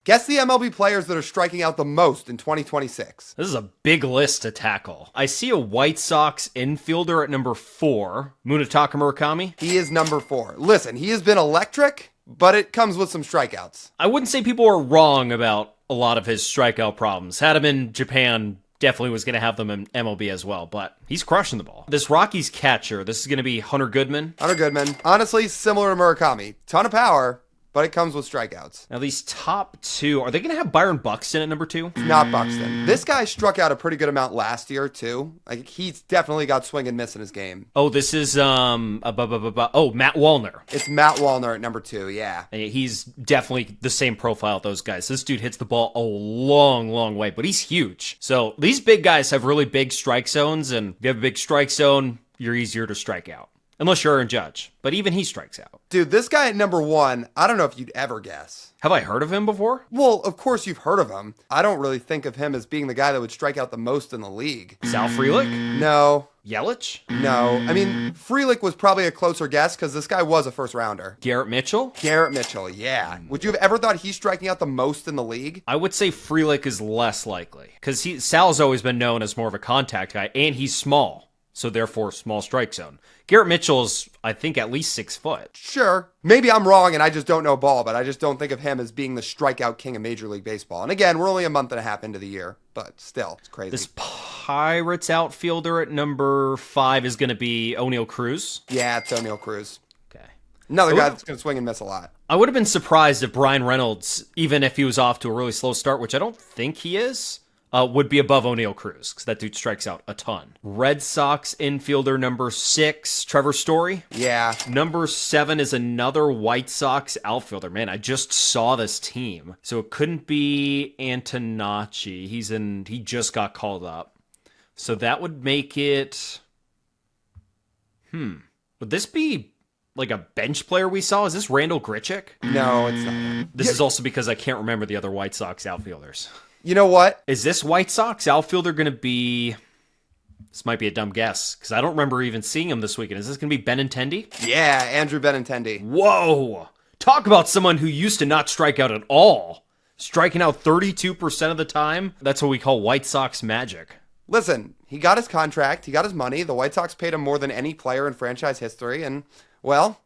Guess the MLB players that are striking out the most in 2026. This is a big list to tackle. I see a White Sox infielder at number 4, Munetaka Murakami. He is number 4. Listen, he has been electric, but it comes with some strikeouts. I wouldn't say people are wrong about a lot of his strikeout problems. Had him in Japan, definitely was going to have them in MLB as well, but he's crushing the ball. This Rockies catcher, this is going to be Hunter Goodman. Hunter Goodman. Honestly, similar to Murakami. Ton of power, but it comes with strikeouts. Now, these top 2, are they going to have Byron Buxton at number 2? Not Buxton. This guy struck out a pretty good amount last year, too. Like, he's definitely got swing and miss in his game. Oh, this is, Matt Wallner. It's Matt Wallner at number 2, yeah. He's definitely the same profile as those guys. This dude hits the ball a long, long way, but he's huge. So these big guys have really big strike zones, and if you have a big strike zone, you're easier to strike out. Unless you're Aaron Judge. But even he strikes out. Dude, this guy at number 1, I don't know if you'd ever guess. Have I heard of him before? Well, of course you've heard of him. I don't really think of him as being the guy that would strike out the most in the league. Sal Frelick? No. Yelich? No. I mean, Frelick was probably a closer guess because this guy was a first rounder. Garrett Mitchell? Garrett Mitchell, yeah. Would you have ever thought he's striking out the most in the league? I would say Frelick is less likely. Because Sal's always been known as more of a contact guy, and he's small. So therefore, small strike zone. Garrett Mitchell's, I think, at least 6 foot. Sure. Maybe I'm wrong and I just don't know ball, but I just don't think of him as being the strikeout king of Major League Baseball. And again, we're only a month and a half into the year, but still, it's crazy. This Pirates outfielder at number 5 is going to be O'Neal Cruz. Yeah, it's O'Neal Cruz. Okay. Another guy that's going to swing and miss a lot. I would have been surprised if Brian Reynolds, even if he was off to a really slow start, which I don't think he is, would be above O'Neal Cruz, because that dude strikes out a ton. Red Sox infielder number 6, Trevor Story. Yeah. Number 7 is another White Sox outfielder. Man, I just saw this team. So it couldn't be Antonacci. He just got called up. So that would make it... Would this be like a bench player we saw? Is this Randall Grichuk? No, it's not. This is also because I can't remember the other White Sox outfielders. You know what? Is this White Sox outfielder going to be... This might be a dumb guess, because I don't remember even seeing him this weekend. Is this going to be Benintendi? Yeah, Andrew Benintendi. Whoa! Talk about someone who used to not strike out at all. Striking out 32% of the time. That's what we call White Sox magic. Listen, he got his contract. He got his money. The White Sox paid him more than any player in franchise history. And, well,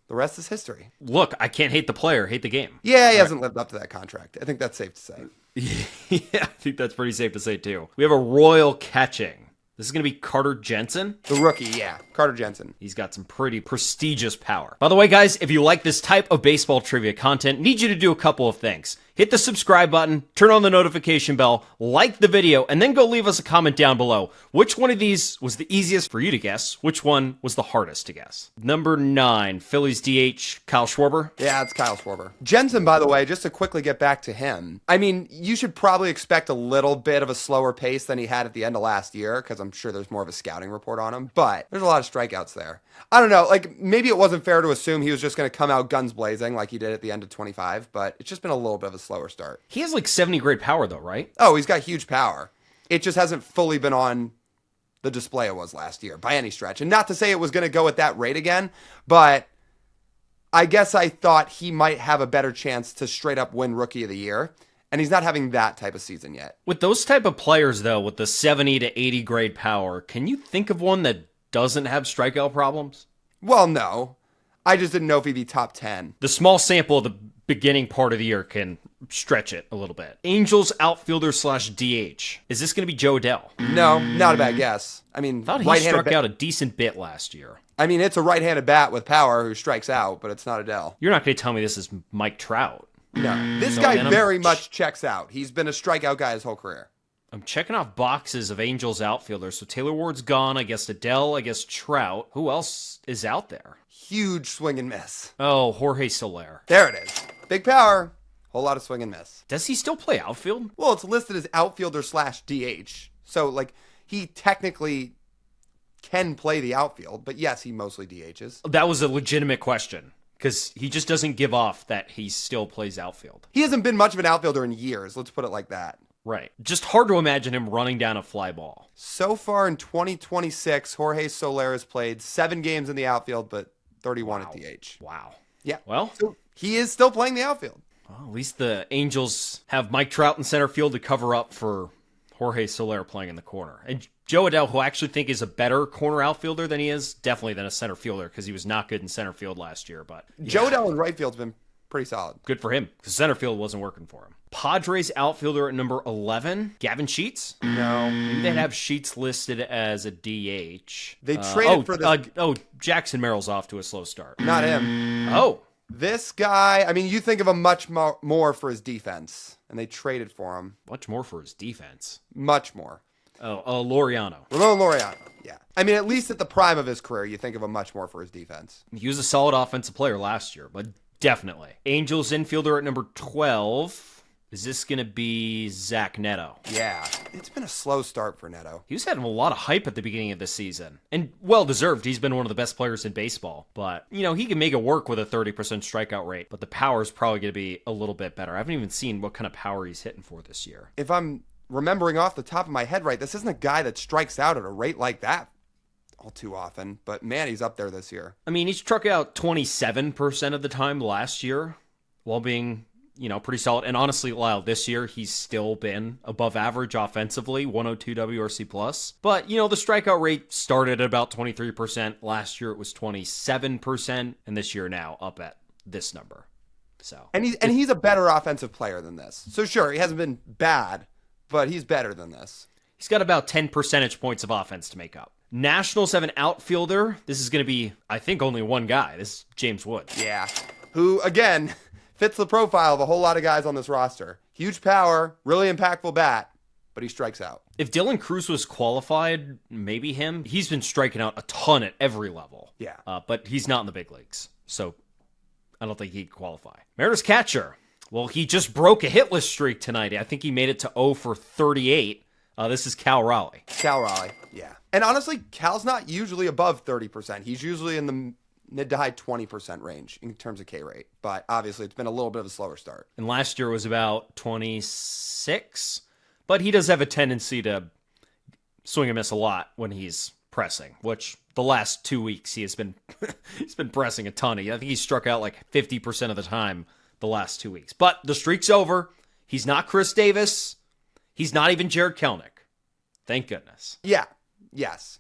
the rest is history. Look, I can't hate the player, hate the game. Yeah, he hasn't lived up to that contract. I think that's safe to say. Yeah, I think that's pretty safe to say, too. We have a Royal catching. This is going to be Carter Jensen. The rookie, yeah. Carter Jensen. He's got some pretty prestigious power. By the way, guys, if you like this type of baseball trivia content, need you to do a couple of things. Hit the subscribe button, turn on the notification bell, like the video, and then go leave us a comment down below. Which one of these was the easiest for you to guess? Which one was the hardest to guess? Number 9, Phillies DH, Kyle Schwarber. Yeah, it's Kyle Schwarber. Jensen, by the way, just to quickly get back to him, I mean, you should probably expect a little bit of a slower pace than he had at the end of last year, because I'm sure there's more of a scouting report on him, but there's a lot of strikeouts there. I don't know, like, maybe it wasn't fair to assume he was just going to come out guns blazing like he did at the end of 25, but it's just been a little bit of a slower start. He has like 70 grade power though, right? Oh, he's got huge power. It just hasn't fully been on the display it was last year by any stretch. And not to say it was going to go at that rate again, but I guess I thought he might have a better chance to straight up win Rookie of the Year. And he's not having that type of season yet. With those type of players though, with the 70 to 80 grade power, can you think of one that doesn't have strikeout problems? Well, no. I just didn't know if he'd be top 10. The small sample of the beginning part of the year can stretch it a little bit. Angels outfielder slash DH. Is this going to be Joe Adell? No, not a bad guess. I mean, I thought he struck out a decent bit last year. I mean, it's a right-handed bat with power who strikes out, but it's not Adell. You're not going to tell me this is Mike Trout. No. This guy very much checks out. He's been a strikeout guy his whole career. I'm checking off boxes of Angels outfielders. So Taylor Ward's gone. I guess Adell. I guess Trout. Who else is out there? Huge swing and miss. Oh, Jorge Soler. There it is. Big power. Whole lot of swing and miss. Does he still play outfield? Well, it's listed as outfielder slash DH. So, like, he technically can play the outfield, but yes, he mostly DHs. That was a legitimate question, because he just doesn't give off that he still plays outfield. He hasn't been much of an outfielder in years, let's put it like that. Right. Just hard to imagine him running down a fly ball. So far in 2026, Jorge Soler has played 7 games in the outfield, but 31 at DH. Wow. Yeah. Well, so he is still playing the outfield. Well, at least the Angels have Mike Trout in center field to cover up for Jorge Soler playing in the corner. And Joe Adell, who I actually think is a better corner outfielder than he is, definitely than a center fielder, because he was not good in center field last year. But yeah, Joe Adell in right field's been pretty solid. good for him, because center field wasn't working for him. Padres outfielder at number 11, Gavin Sheets. No. Maybe they'd have Sheets listed as a DH. They traded for this. Jackson Merrill's off to a slow start. Not him. Oh. This guy, I mean, you think of him much more for his defense, and they traded for him. Much more for his defense. Much more. Laureano. Ramon Laureano, yeah. I mean, at least at the prime of his career, you think of him much more for his defense. He was a solid offensive player last year, but definitely. Angels infielder at number 12. Is this going to be Zach Neto? Yeah. It's been a slow start for Neto. He was having a lot of hype at the beginning of the season. And well-deserved. He's been one of the best players in baseball. But, he can make it work with a 30% strikeout rate. But the power is probably going to be a little bit better. I haven't even seen what kind of power he's hitting for this year. If I'm remembering off the top of my head right, this isn't a guy that strikes out at a rate like that all too often. But, man, he's up there this year. I mean, he struck out 27% of the time last year while being pretty solid. And honestly, Lyle, this year, he's still been above average offensively, 102 WRC+. But, the strikeout rate started at about 23%. Last year, it was 27%. And this year now up at this number. So, and he's a better offensive player than this. So, sure, he hasn't been bad, but he's better than this. He's got about 10 percentage points of offense to make up. Nationals have an outfielder. This is going to be, I think, only one guy. This is James Wood. Yeah. Who, again, fits the profile of a whole lot of guys on this roster. Huge power, really impactful bat, but he strikes out. If Dylan Cruz was qualified, maybe him. He's been striking out a ton at every level. Yeah. But he's not in the big leagues, so I don't think he'd qualify. Mariners catcher. Well, he just broke a hitless streak tonight. I think he made it to 0 for 38. This is Cal Raleigh. Cal Raleigh, yeah. And honestly, Cal's not usually above 30%. He's usually in the mid to high 20% range in terms of K rate. But obviously, it's been a little bit of a slower start. And last year was about 26. But he does have a tendency to swing and miss a lot when he's pressing, which the last 2 weeks he has been he's been pressing a ton. I think he struck out like 50% of the time the last 2 weeks. But the streak's over. He's not Chris Davis. He's not even Jared Kelenic. Thank goodness. Yeah. Yes.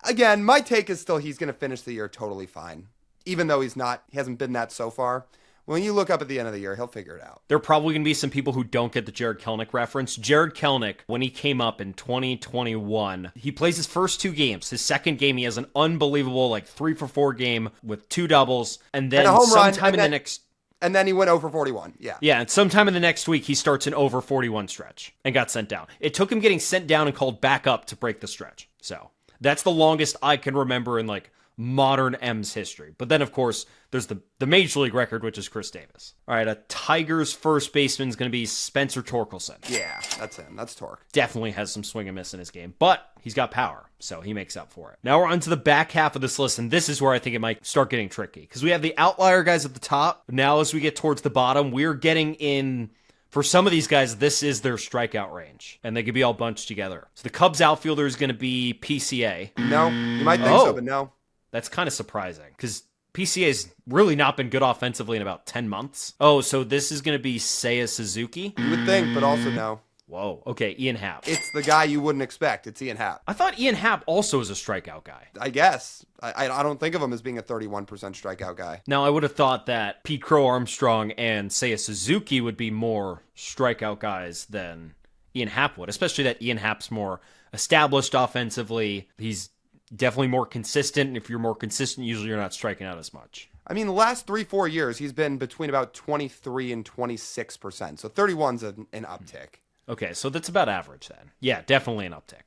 Again, my take is still he's going to finish the year totally fine, even though he hasn't been that so far. When you look up at the end of the year, he'll figure it out. There are probably going to be some people who don't get the Jared Kelenic reference. Jared Kelenic, when he came up in 2021, he plays his first 2 games. His second game, he has an unbelievable 3-for-4 game with 2 doubles, and then a home run, sometime in the next. And then he went over 41. Yeah. Yeah, and sometime in the next week, he starts an over 41 stretch and got sent down. It took him getting sent down and called back up to break the stretch. So that's the longest I can remember in modern M's history. But then, of course, there's the Major League record, which is Chris Davis. All right, a Tigers first baseman is going to be Spencer Torkelson. Yeah, that's him. That's Torque. Definitely has some swing and miss in his game, but he's got power, so he makes up for it. Now we're on to the back half of this list, and this is where I think it might start getting tricky, because we have the outlier guys at the top. Now as we get towards the bottom, we're getting in. For some of these guys, this is their strikeout range, and they could be all bunched together. So the Cubs outfielder is going to be PCA. No, you might think so, but no. That's kind of surprising, because PCA's really not been good offensively in about 10 months. Oh, so this is going to be Seiya Suzuki? You would think, but also no. Whoa. Okay, Ian Happ. It's the guy you wouldn't expect. It's Ian Happ. I thought Ian Happ also was a strikeout guy. I guess. I don't think of him as being a 31% strikeout guy. Now, I would have thought that Pete Crow Armstrong and Seiya Suzuki would be more strikeout guys than Ian Happ would, especially that Ian Happ's more established offensively. He's definitely more consistent. And if you're more consistent, usually you're not striking out as much. I mean, the last 3-4 years, he's been between about 23 and 26%. So 31's an uptick. Okay, so that's about average then. Yeah, definitely an uptick.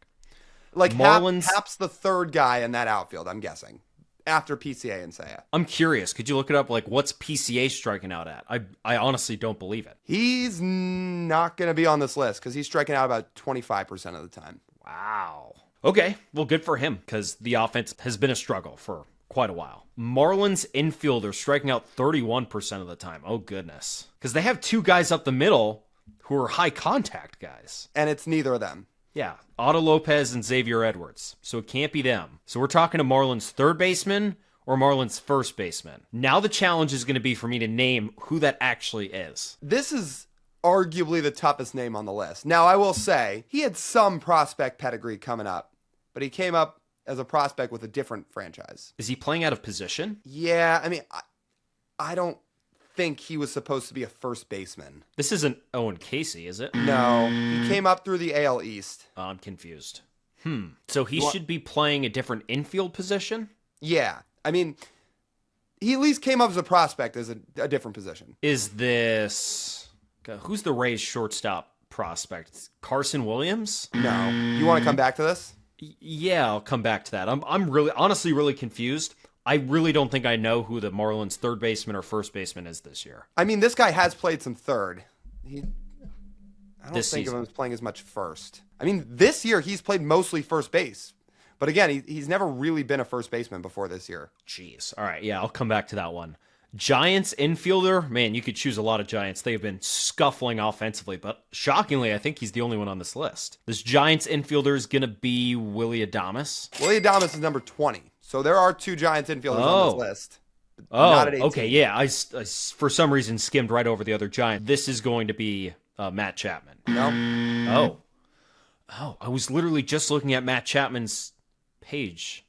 Happ's the third guy in that outfield, I'm guessing, after PCA and Seiya. I'm curious. Could you look it up? What's PCA striking out at? I honestly don't believe it. He's not going to be on this list because he's striking out about 25% of the time. Wow. Okay, well, good for him, because the offense has been a struggle for quite a while. Marlins infielder striking out 31% of the time. Oh, goodness. Because they have 2 guys up the middle who are high contact guys. And it's neither of them. Yeah, Otto Lopez and Xavier Edwards. So it can't be them. So we're talking to Marlins third baseman or Marlins first baseman. Now the challenge is going to be for me to name who that actually is. This is arguably the toughest name on the list. Now, I will say, he had some prospect pedigree coming up, but he came up as a prospect with a different franchise. Is he playing out of position? Yeah, I mean, I don't think he was supposed to be a first baseman. This isn't Owen Casey, is it? No, he came up through the AL East. I'm confused. So he should be playing a different infield position? Yeah, I mean, he at least came up as a prospect as a different position. Is this... Who's the Rays shortstop prospect? Carson Williams? No. You want to come back to this? Yeah, I'll come back to that. I'm really, honestly really confused. I really don't think I know who the Marlins third baseman or first baseman is this year. I mean, this guy has played some third. I don't This think season. of him as playing as much first. I mean, this year he's played mostly first base. But again, he's never really been a first baseman before this year. Jeez. All right, yeah, I'll come back to that one. Giants infielder, man, you could choose a lot of Giants. They have been scuffling offensively, but shockingly, I think he's the only one on this list. This Giants infielder is going to be Willy Adames. Willy Adames is number 20. So there are two Giants infielders on this list. Oh, okay, yeah. I for some reason skimmed right over the other Giant. This is going to be Matt Chapman. No. Oh, I was literally just looking at Matt Chapman's page.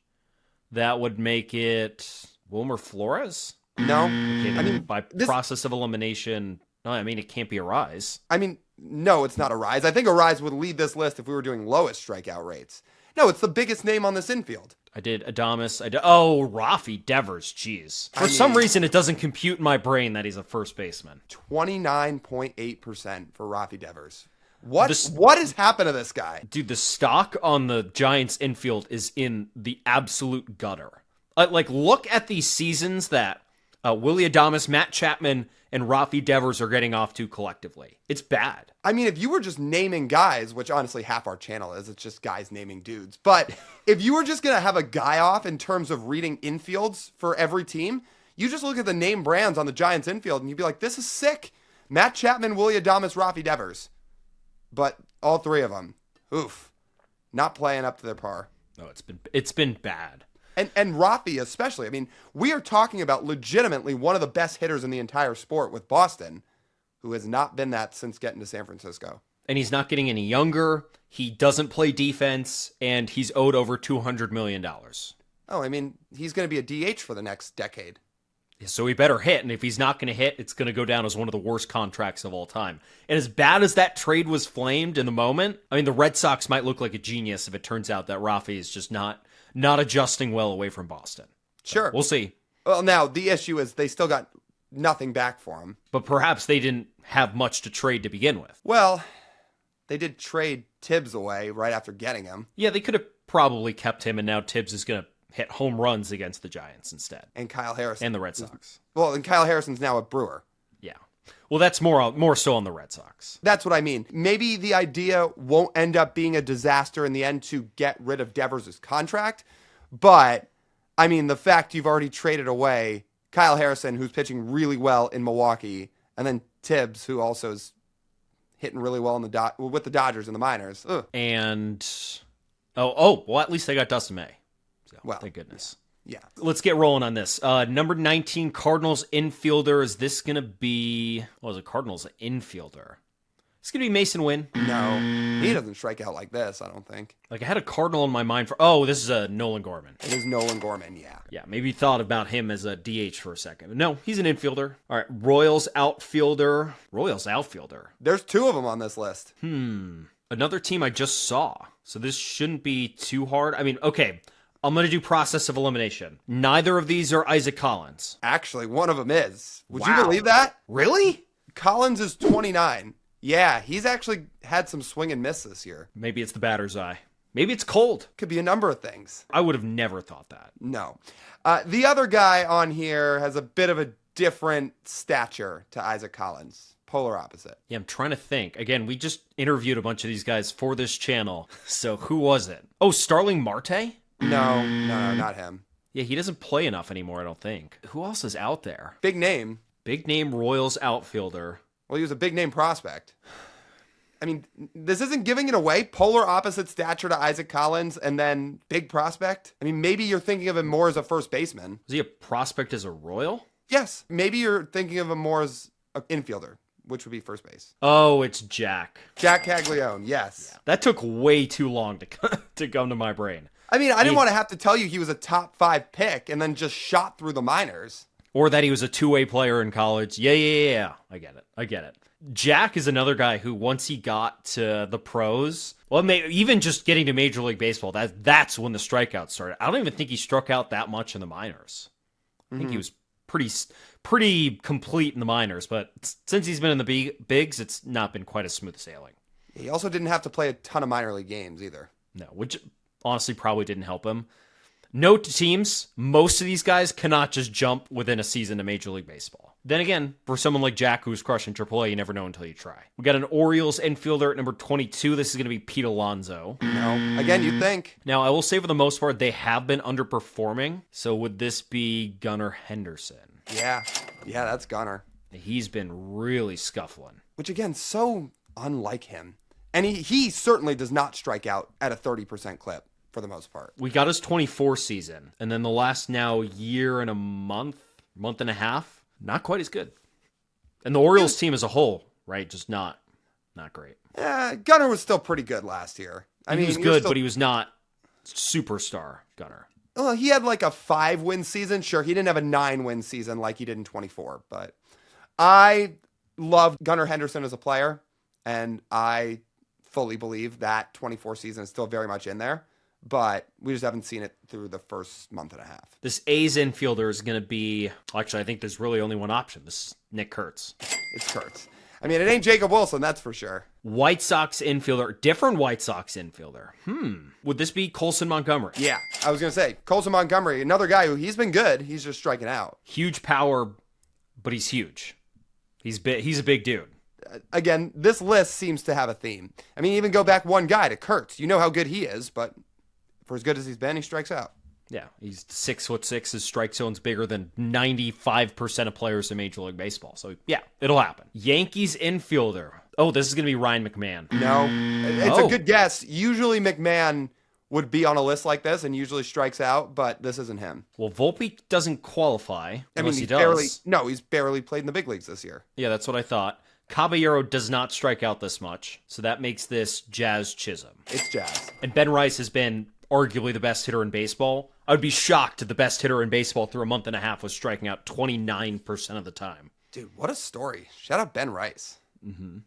That would make it Wilmer Flores? No. Okay, I mean, by process of elimination, no, I mean, it can't be a rise. I mean, no, it's not a rise. I think a rise would lead this list if we were doing lowest strikeout rates. No, it's the biggest name on this infield. I did Adames. Rafi Devers. Jeez. For some reason, it doesn't compute in my brain that he's a first baseman. 29.8% for Rafi Devers. What has happened to this guy? Dude, the stock on the Giants infield is in the absolute gutter. Look at these seasons that Willy Adames, Matt Chapman, and Rafi Devers are getting off to collectively. It's bad. I mean, if you were just naming guys, which honestly half our channel is, it's just guys naming dudes. But if you were just going to have a guy off in terms of reading infields for every team, you just look at the name brands on the Giants infield and you'd be like, this is sick. Matt Chapman, Willy Adames, Rafi Devers. But all three of them, not playing up to their par. No, it's been bad. And Rafi especially. I mean, we are talking about legitimately one of the best hitters in the entire sport with Boston, who has not been that since getting to San Francisco. And he's not getting any younger. He doesn't play defense, and he's owed over $200 million. Oh, I mean, he's going to be a DH for the next decade. So he better hit, and if he's not going to hit, it's going to go down as one of the worst contracts of all time. And as bad as that trade was flamed in the moment, I mean, the Red Sox might look like a genius if it turns out that Rafi is just not adjusting well away from Boston. Sure. We'll see. Well, now, the issue is they still got nothing back for him. But perhaps they didn't have much to trade to begin with. Well, they did trade Tibbs away right after getting him. Yeah, they could have probably kept him, and now Tibbs is going to hit home runs against the Giants instead. And Kyle Harrison. And the Red Sox. Well, and Kyle Harrison's now a Brewer. Yeah. Well, that's more so on the Red Sox. That's what I mean. Maybe the idea won't end up being a disaster in the end to get rid of Devers' contract. But, I mean, the fact you've already traded away Kyle Harrison, who's pitching really well in Milwaukee, and then Tibbs, who also is hitting really well in with the Dodgers in the minors. Ugh. And, well, at least they got Dustin May. So, well, thank goodness. Yeah. Let's get rolling on this. Number 19, Cardinals infielder. Is this going to be, Cardinals infielder? It's going to be Mason Wynn. No, he doesn't strike out like this, I don't think. I had a Cardinal in my mind this is Nolan Gorman. It is Nolan Gorman, yeah. Yeah, maybe thought about him as a DH for a second. But no, he's an infielder. All right, Royals outfielder. There's two of them on this list. Another team I just saw. So this shouldn't be too hard. I mean, okay, I'm going to do process of elimination. Neither of these are Isaac Collins. Actually, one of them is. Would Wow. you believe that? Really? Collins is 29. Yeah, he's actually had some swing and miss this year. Maybe it's the batter's eye. Maybe it's cold. Could be a number of things. I would have never thought that. No. The other guy on here has a bit of a different stature to Isaac Collins. Polar opposite. Yeah, I'm trying to think. Again, we just interviewed a bunch of these guys for this channel. So who was it? Oh, Starling Marte? No, not him. Yeah, he doesn't play enough anymore, I don't think. Who else is out there? Big name. Big name Royals outfielder. Well, he was a big name prospect. I mean, this isn't giving it away. Polar opposite stature to Isaac Collins and then big prospect. I mean, maybe you're thinking of him more as a first baseman. Is he a prospect as a Royal? Yes. Maybe you're thinking of him more as an infielder, which would be first base. Oh, it's Jack. Jack Caglione, yes. Yeah. That took way too long to come to my brain. I mean, I didn't want to have to tell you he was a top 5 pick and then just shot through the minors. Or that he was a two-way player in college. Yeah. I get it. Jack is another guy who, once he got to the pros, well, even just getting to Major League Baseball, that's when the strikeouts started. I don't even think he struck out that much in the minors. I think he was pretty complete in the minors, but since he's been in the bigs, it's not been quite as smooth sailing. He also didn't have to play a ton of minor league games either. No, which honestly probably didn't help him. Note to teams, most of these guys cannot just jump within a season to Major League Baseball. Then again, for someone like Jack who's crushing AAA, you never know until you try. We got an Orioles infielder at number 22. This is going to be Pete Alonso. No, again, you'd think. Now, I will say for the most part, they have been underperforming. So would this be Gunnar Henderson? Yeah, that's Gunnar. He's been really scuffling. Which again, so unlike him. And he certainly does not strike out at a 30% clip for the most part. We got his 24 season, and then the last now year and a month and a half, not quite as good. And the Orioles team as a whole, right, just not great. Yeah, Gunnar was still pretty good last year. He was good, but he was not superstar Gunnar. Well, he had like a 5-win season. Sure, he didn't have a 9-win season like he did in 24, but I love Gunnar Henderson as a player, and I fully believe that 24 season is still very much in there, but we just haven't seen it through the first month and a half. This A's infielder is going to be, actually, I think there's really only one option. This is Nick Kurtz. It's Kurtz. I mean, it ain't Jacob Wilson, that's for sure. White Sox infielder, different White Sox infielder. Would this be Colson Montgomery? Yeah, I was going to say, Colson Montgomery, another guy who he's been good. He's just striking out. Huge power, but he's huge. He's a big dude. Again, this list seems to have a theme. I mean, even go back one guy to Kurtz. You know how good he is, but for as good as he's been, he strikes out. Yeah, he's 6'6". His strike zone's bigger than 95% of players in Major League Baseball. So, yeah, it'll happen. Yankees infielder. Oh, this is going to be Ryan McMahon. No, it's a good guess. Usually McMahon would be on a list like this and usually strikes out, but this isn't him. Well, Volpe doesn't qualify. I mean, he does. He's barely played in the big leagues this year. Yeah, that's what I thought. Caballero does not strike out this much, so that makes this Jazz Chisholm. It's Jazz. And Ben Rice has been arguably the best hitter in baseball. I would be shocked if the best hitter in baseball through a month and a half was striking out 29% of the time. Dude, what a story. Shout out Ben Rice. Mm-hmm.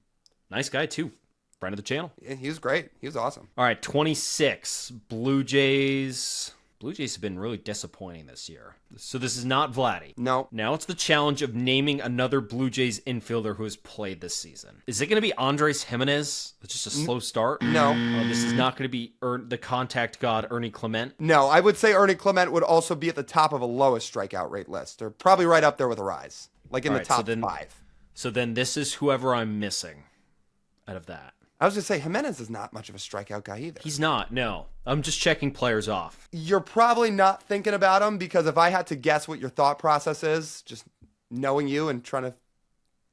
Nice guy, too. Friend of the channel. Yeah, he was great. He was awesome. All right, 26. Blue Jays. Blue Jays have been really disappointing this year. So this is not Vladdy. No. Now it's the challenge of naming another Blue Jays infielder who has played this season. Is it going to be Andres Jimenez? It's just a slow start? No. This is not going to be the contact god Ernie Clement? No, I would say Ernie Clement would also be at the top of a lowest strikeout rate list. They're probably right up there with Arise. Like in the top 5. So then this is whoever I'm missing out of that. I was going to say, Jimenez is not much of a strikeout guy either. He's not, no. I'm just checking players off. You're probably not thinking about him because if I had to guess what your thought process is, just knowing you and trying to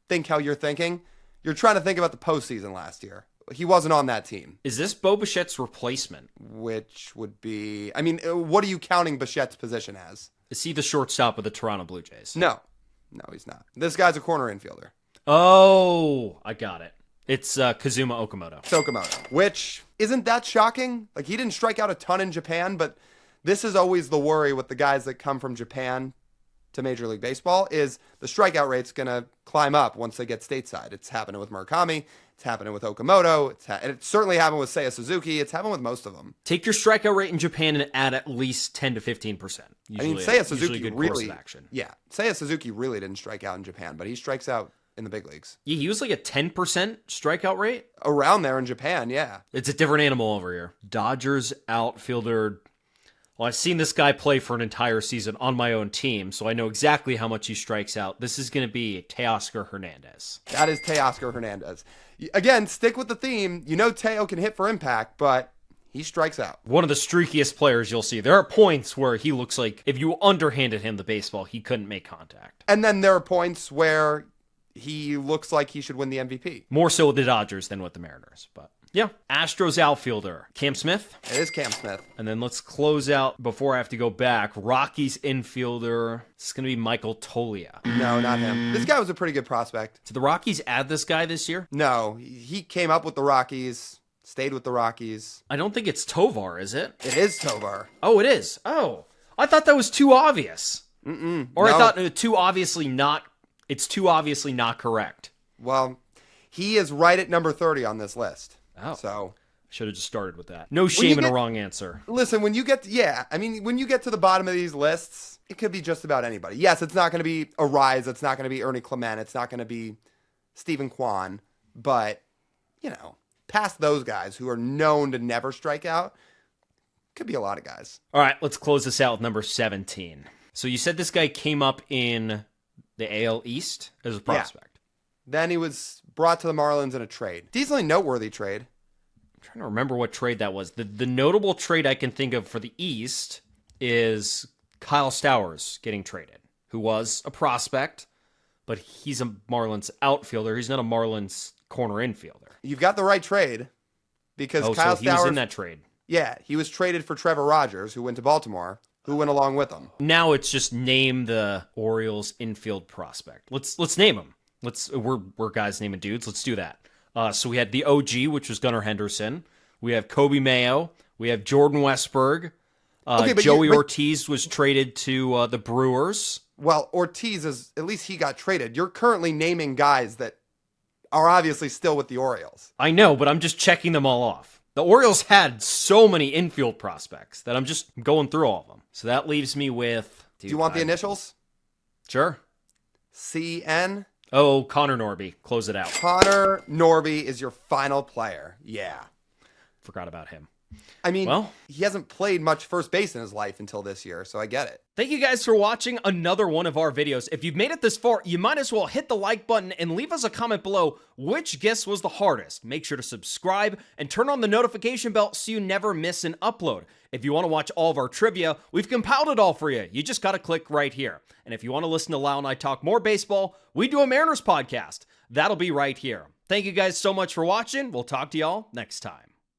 think how you're thinking, you're trying to think about the postseason last year. He wasn't on that team. Is this Bo Bichette's replacement? Which would be, I mean, what are you counting Bichette's position as? Is he the shortstop of the Toronto Blue Jays? No, he's not. This guy's a corner infielder. Oh, I got it. It's Kazuma Okamoto. It's Okamoto, which isn't that shocking. Like, he didn't strike out a ton in Japan, but this is always the worry with the guys that come from Japan to Major League Baseball is the strikeout rate's going to climb up once they get stateside. It's happening with Murakami. It's happening with Okamoto. And it certainly happened with Seiya Suzuki. It's happened with most of them. Take your strikeout rate in Japan and add at least 10 to 15% I mean, Seiya Suzuki really, action. Yeah, Seiya Suzuki really didn't strike out in Japan, but he strikes out in the big leagues. Yeah, he was like a 10% strikeout rate? Around there in Japan, yeah. It's a different animal over here. Dodgers outfielder. Well, I've seen this guy play for an entire season on my own team, so I know exactly how much he strikes out. This is going to be Teoscar Hernandez. That is Teoscar Hernandez. Again, stick with the theme. You know Teo can hit for impact, but he strikes out. One of the streakiest players you'll see. There are points where he looks like if you underhanded him the baseball, he couldn't make contact. And then there are points where he looks like he should win the MVP. More so with the Dodgers than with the Mariners, but yeah. Astros outfielder, Cam Smith. It is Cam Smith. And then let's close out before I have to go back. Rockies infielder. It's going to be Michael Toglia. No, not him. This guy was a pretty good prospect. Did the Rockies add this guy this year? No, he came up with the Rockies, stayed with the Rockies. I don't think it's Tovar, is it? It is Tovar. Oh, it is. Oh, I thought that was too obvious. Or No. I thought too obviously not. It's too obviously not correct. Well, he is right at number 30 on this list. Oh. So Should have just started with that. No shame in a wrong answer. listen, when you get when you get to the bottom of these lists, it could be just about anybody. Yes, it's not going to be a Rise. It's not going to be Ernie Clement. It's not going to be Stephen Kwan. But, past those guys who are known to never strike out, could be a lot of guys. All right, let's close this out with number 17. So you said this guy came up in the AL East as a prospect. Then he was brought to the Marlins in a trade. Decently noteworthy trade. I'm trying to remember what trade that was. The notable trade I can think of for the East is Kyle Stowers getting traded, who was a prospect, but he's a Marlins outfielder. He's not a Marlins corner infielder. You've got the right trade because Kyle so he was Stowers in that trade. Yeah, he was traded for Trevor Rogers, who went to Baltimore, who went along with him. Now it's just name the Orioles infield prospect. Let's name him. We're guys naming dudes. Let's do that. So we had the OG, which was Gunnar Henderson. We have Kobe Mayo. We have Jordan Westberg. Joey Ortiz was traded to the Brewers. Well, Ortiz at least he got traded. You're currently naming guys that are obviously still with the Orioles. I know, but I'm just checking them all off. The Orioles had so many infield prospects that I'm just going through all of them. So that leaves me with... Do you want the initials? Sure. CN? Oh, Connor Norby. Close it out. Connor Norby is your final player. Yeah. Forgot about him. I mean, he hasn't played much first base in his life until this year, so I get it. Thank you guys for watching another one of our videos. If you've made it this far, you might as well hit the like button and leave us a comment below which guess was the hardest. Make sure to subscribe and turn on the notification bell so you never miss an upload. If you want to watch all of our trivia, we've compiled it all for you. You just got to click right here. And if you want to listen to Lau and I talk more baseball, we do a Mariners podcast. That'll be right here. Thank you guys so much for watching. We'll talk to y'all next time.